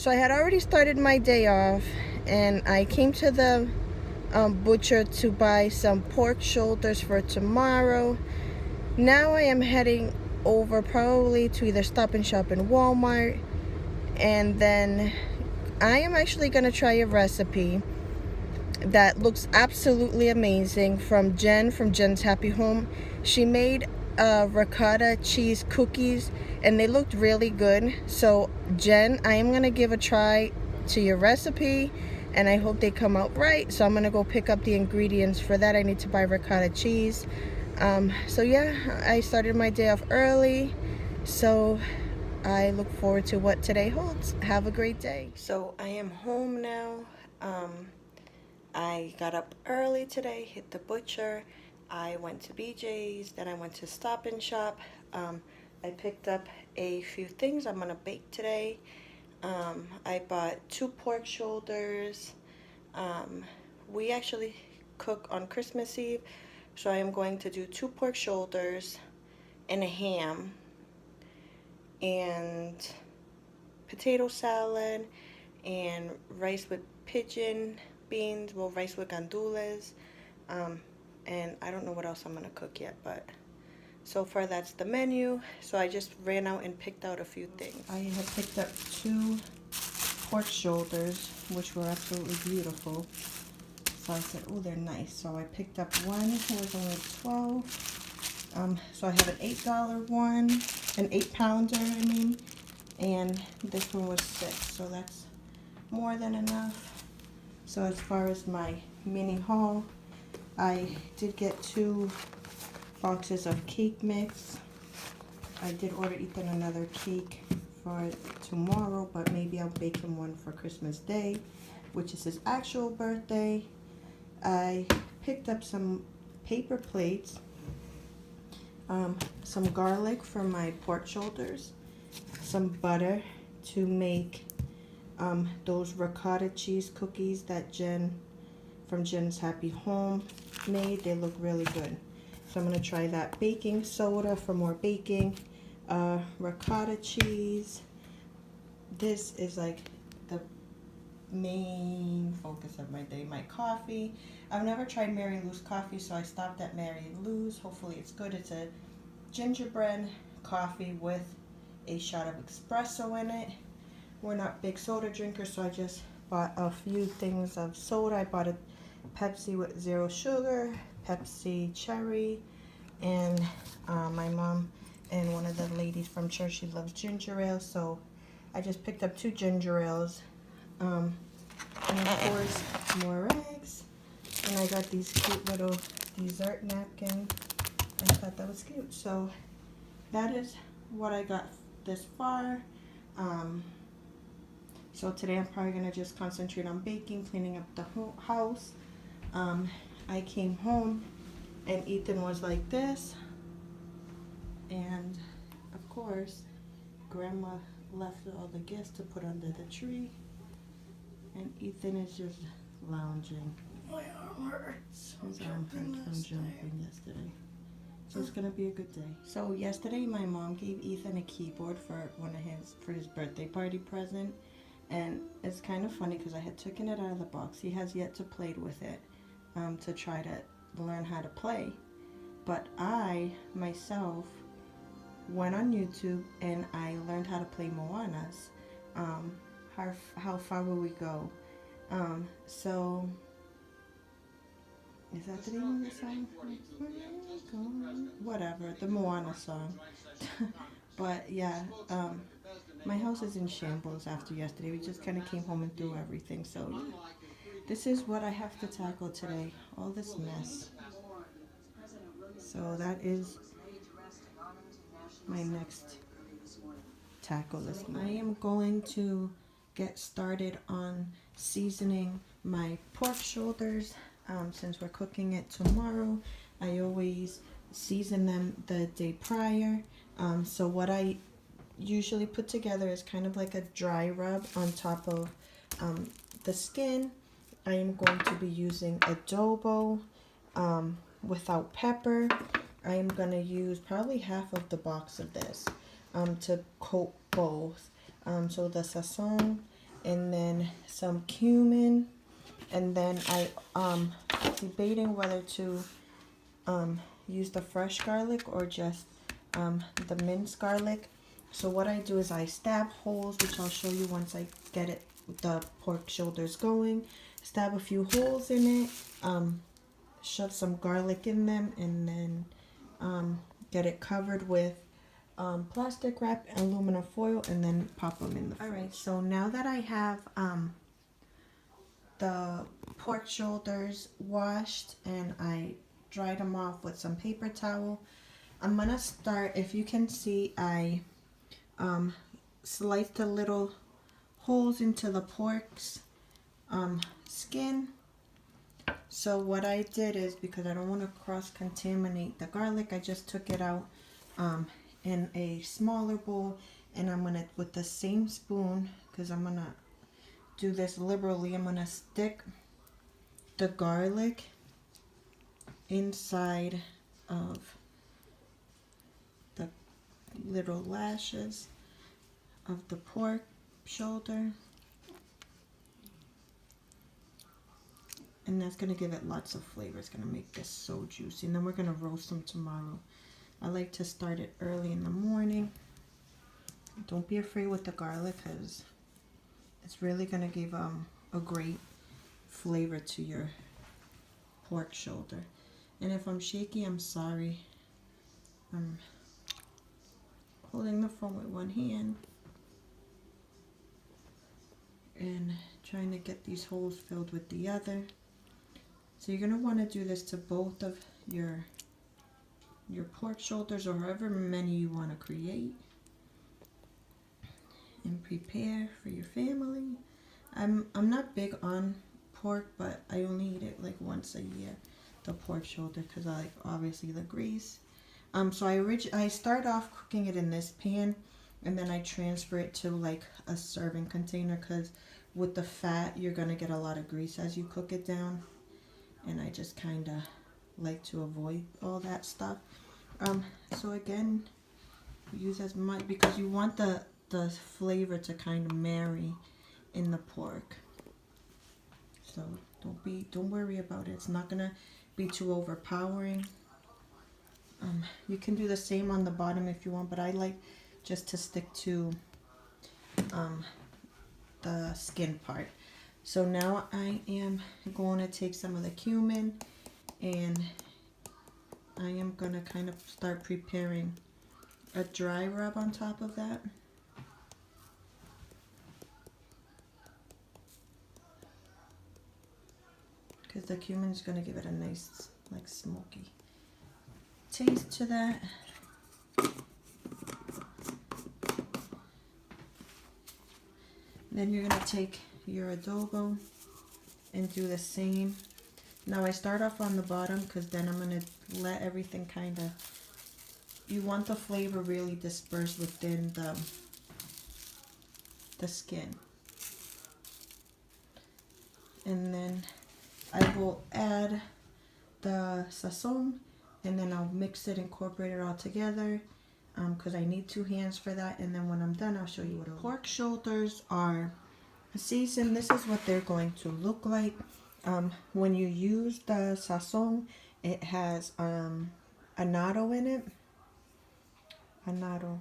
So I had already started my day off, and I came to the butcher to buy some pork shoulders for tomorrow. Now I am heading over probably to either Stop and Shop in Walmart, and then I am actually going to try a recipe that looks absolutely amazing from Jen from Jen's Happy Home. She made ricotta cheese cookies and they looked really good. So Jen, I am gonna give a try to your recipe and I hope they come out right. So I'm gonna go pick up the ingredients for that. I need to buy ricotta cheese. So yeah, I started my day off early, so I look forward to what today holds. Have a great day. So I am home now. I got up early today, hit the butcher. I went to BJ's, then I went to Stop and Shop. I picked up a few things I'm gonna bake today. I bought 2 pork shoulders. We actually cook on Christmas Eve, so I am going to do 2 pork shoulders and a ham and potato salad and rice with pigeon beans, well, rice with gandules, and I don't know what else I'm gonna cook yet, but so far that's the menu. So I just ran out and picked out a few things. I had picked up 2 pork shoulders, which were absolutely beautiful. So I said, oh, they're nice. So I picked up one, it was only 12. So I have an $8 one, an 8-pounder, I mean, and this one was 6, so that's more than enough. So as far as my mini haul, I did get 2 boxes of cake mix. I did order Ethan another cake for tomorrow, but maybe I'll bake him one for Christmas Day, which is his actual birthday. I picked up some paper plates, some garlic for my pork shoulders, some butter to make those ricotta cheese cookies that Jen from Jen's Happy Home made. They look really good. So I'm going to try that. Baking soda for more baking. Ricotta cheese. This is like the main focus of my day. My coffee. I've never tried Mary Lou's coffee, so I stopped at Mary Lou's. Hopefully it's good. It's a gingerbread coffee with a shot of espresso in it. We're not big soda drinkers, so I just bought a few things of soda. I bought a Pepsi with 0 sugar, Pepsi cherry, and my mom and one of the ladies from church, she loves ginger ale, so I just picked up 2 ginger ales. And of course, more eggs. And I got these cute little dessert napkins. I thought that was cute. So that is what I got this far. So today I'm probably going to just concentrate on baking, cleaning up the house. I came home and Ethan was like this. And of course, Grandma left all the gifts to put under the tree. And Ethan is just lounging. My arm hurts. His arm hurt from jumping yesterday. So it's gonna be a good day. So yesterday my mom gave Ethan a keyboard for his birthday party present. And it's kind of funny because I had taken it out of the box. He has yet to play with it to try to learn how to play. But I, myself, went on YouTube and I learned how to play Moana's. How far will we go? So, is that the name of the song? Whatever, the Moana song. But yeah, my house is in shambles after yesterday. We just kind of came home and threw everything. So yeah, this is what I have to tackle today. All this mess. So that is my next tackle this morning. I am going to get started on seasoning my pork shoulders. Since we're cooking it tomorrow, I always season them the day prior. So what I usually put together is kind of like a dry rub on top of the skin. I am going to be using adobo without pepper. I am going to use probably half of the box of this to coat both. So the sazon and then some cumin, and then I debating whether to use the fresh garlic or just the minced garlic. So what I do is I stab holes, which I'll show you once I get it, the pork shoulders going. Stab a few holes in it, shove some garlic in them, and then get it covered with plastic wrap, aluminum foil, and then pop them in the fridge. Alright, so now that I have the pork shoulders washed and I dried them off with some paper towel, I'm gonna start. If you can see, I sliced the little holes into the pork's skin. So what I did is, because I don't want to cross-contaminate the garlic, I just took it out in a smaller bowl, and I'm gonna, with the same spoon, because I'm gonna do this liberally, I'm gonna stick the garlic inside of the little lashes of the pork shoulder, and that's gonna give it lots of flavor. It's gonna make this so juicy, and then we're gonna roast them tomorrow. I like to start it early in the morning. Don't be afraid with the garlic, because it's really gonna give a great flavor to your pork shoulder. And if I'm shaky, I'm sorry. I'm holding the phone with one hand and trying to get these holes filled with the other. So you're gonna want to do this to both of your pork shoulders, or however many you want to create, and prepare for your family. I'm not big on pork, but I only eat it like once a year, the pork shoulder, because I like obviously the grease. So I start off cooking it in this pan, and then I transfer it to like a serving container, because with the fat you're gonna get a lot of grease as you cook it down, and I just kind of like to avoid all that stuff. So again, use as much, because you want the flavor to kind of marry in the pork. So don't worry about it. It's not gonna be too overpowering. You can do the same on the bottom if you want, but I like just to stick to the skin part. So now I am going to take some of the cumin, and I am going to kind of start preparing a dry rub on top of that. Because the cumin is going to give it a nice, like, smoky taste to that. Then you're going to take your adobo and do the same. Now I start off on the bottom, because then I'm going to let everything kind of, you want the flavor really dispersed within the skin. And then I will add the sazon, and then I'll mix it, incorporate it all together, because I need 2 hands for that. And then when I'm done, I'll show you what pork shoulders are seasoned. This is what they're going to look like. When you use the sazon, it has annatto in it. Annatto.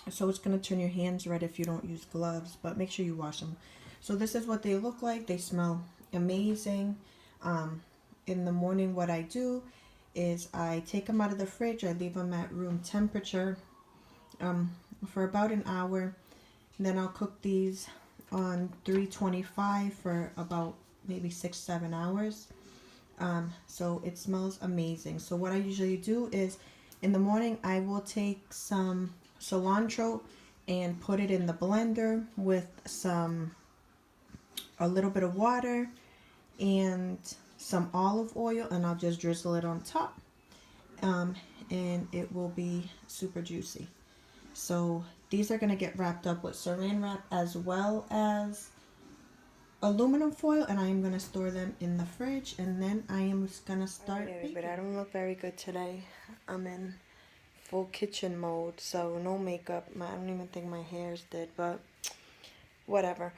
So it's going to turn your hands red if you don't use gloves, but make sure you wash them. So this is what they look like. They smell amazing. In the morning, what I do is I take them out of the fridge. I leave them at room temperature for about an hour. And then I'll cook these on 325 for about maybe 6-7 hours. So it smells amazing. So what I usually do is, in the morning, I will take some cilantro and put it in the blender with a little bit of water and some olive oil, and I'll just drizzle it on top, and it will be super juicy. So these are going to get wrapped up with saran wrap as well as aluminum foil, and I am going to store them in the fridge, and then I am going to start baking. But I don't look very good today. I'm in full kitchen mode, so no makeup. I don't even think my hair's did, but whatever.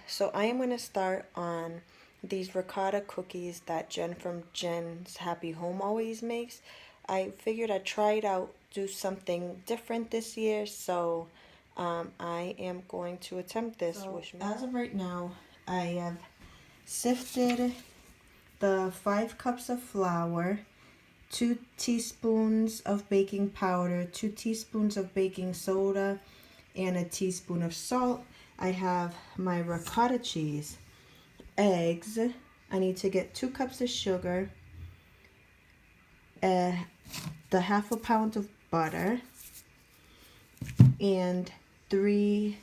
So I am going to start on these ricotta cookies that Jen from Jen's Happy Home always makes. I figured I'd try it out, do something different this year, so I am going to attempt this. So, as of right now, I have sifted the 5 cups of flour, 2 teaspoons of baking powder, 2 teaspoons of baking soda, and a teaspoon of salt. I have my ricotta cheese, eggs. I need to get 2 cups of sugar, the half a pound of butter, and 3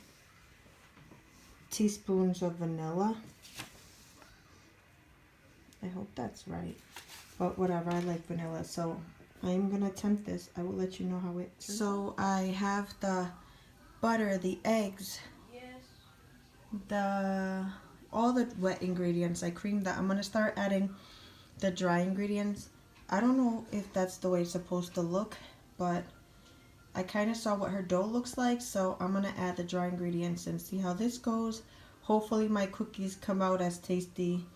teaspoons of vanilla. I hope that's right. But whatever, I like vanilla, so I'm gonna attempt this. I will let you know how it turns. So I have the butter, the eggs, all the wet ingredients. I creamed that. I'm gonna start adding the dry ingredients. I don't know if that's the way it's supposed to look, but I kind of saw what her dough looks like, so I'm gonna add the dry ingredients and see how this goes. Hopefully my cookies come out as tasty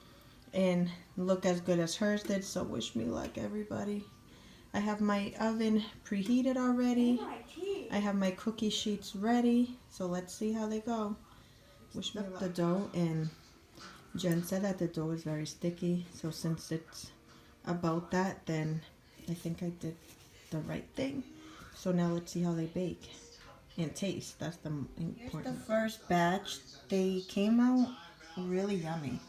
and look as good as hers did, so wish me luck, everybody. I have my oven preheated already. I have my cookie sheets ready, so let's see how they go. Wish me luck. The dough, and Jen said that the dough is very sticky, so since it's about that, then I think I did the right thing. So now let's see how they bake and taste. That's the important. Here's the first batch. They came out really yummy.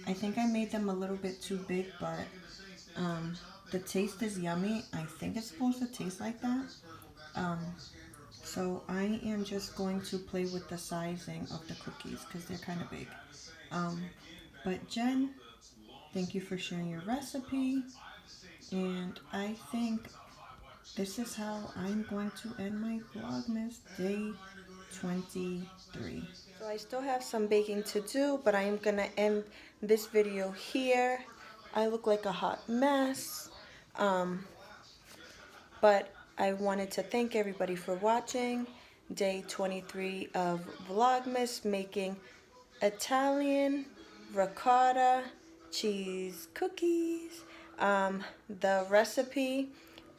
I think I made them a little bit too big, but the taste is yummy. I think it's supposed to taste like that. So I am just going to play with the sizing of the cookies because they're kind of big. But Jen, thank you for sharing your recipe. And I think this is how I'm going to end my Vlogmas day 23. So I still have some baking to do, but I am going to end this video here. I look like a hot mess. But I wanted to thank everybody for watching day 23 of Vlogmas, making Italian ricotta cheese cookies. The recipe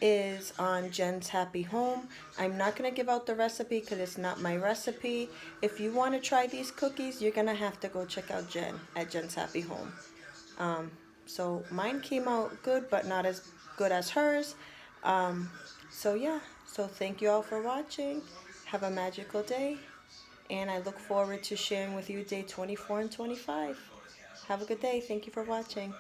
is on Jen's Happy Home. I'm not going to give out the recipe because it's not my recipe. If you want to try these cookies, you're going to have to go check out Jen at Jen's Happy Home. So mine came out good, but not as good as hers. So yeah, so thank you all for watching. Have a magical day, and I look forward to sharing with you day 24 and 25. Have a good day. Thank you for watching.